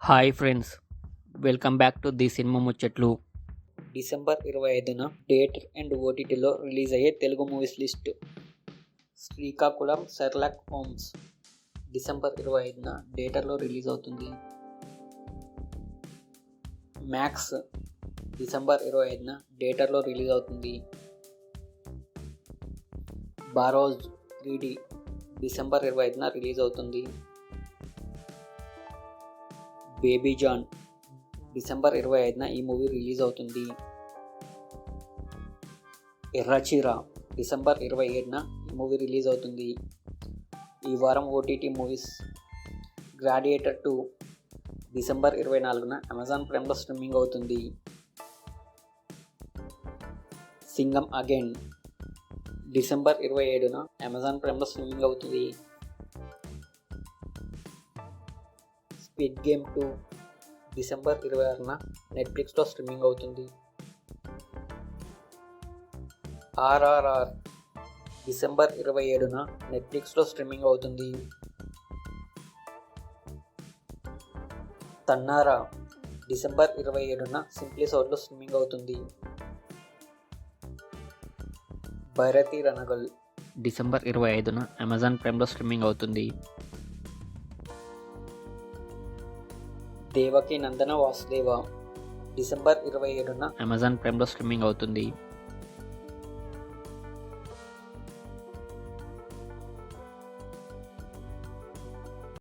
Hi friends, welcome back to the cinema ముచ్చట్లు. December 25న date and ఓటీటీలో release అయ్యే Telugu movies list. Srikakulam Sherlock Holmes December 25న థియేటర్లో రిలీజ్ అవుతుంది. మ్యాక్స్ డిసెంబర్ 25న థియేటర్లో రిలీజ్ అవుతుంది. బారోజ్ 3D డిసెంబర్ 25న రిలీజ్ అవుతుంది. బేబీ జాన్ డిసెంబర్ 25న ఈ మూవీ రిలీజ్ అవుతుంది. ఎర్రచీర డిసెంబర్ 27న ఈ మూవీ రిలీజ్ అవుతుంది. ఈ వారం ఓటీటీ మూవీస్. గ్లాడియేటర్ 2 డిసెంబర్ 24న అమెజాన్ ప్రైమ్లో స్ట్రీమింగ్ అవుతుంది. సింగం అగైన్ డిసెంబర్ 27న అమెజాన్ ప్రైమ్లో స్ట్రీమింగ్ అవుతుంది. స్క్విడ్ గేమ్ 2 డిసెంబర్ 26న నెట్ఫ్లిక్స్లో స్ట్రీమింగ్ అవుతుంది. ఆర్ఆర్ఆర్ డిసెంబర్ 27న నెట్ఫ్లిక్స్లో స్ట్రీమింగ్ అవుతుంది. తన్నారా డిసెంబర్ 27న సింప్లీ సౌత్లో స్ట్రీమింగ్ అవుతుంది. భైరతి రణగల్ డిసెంబర్ 25న అమెజాన్ ప్రైమ్లో స్ట్రీమింగ్ అవుతుంది. దేవకి నందన వాసుదేవ డిసెంబర్ 27న అమెజాన్ ప్రైమ్లో స్ట్రీమింగ్ అవుతుంది.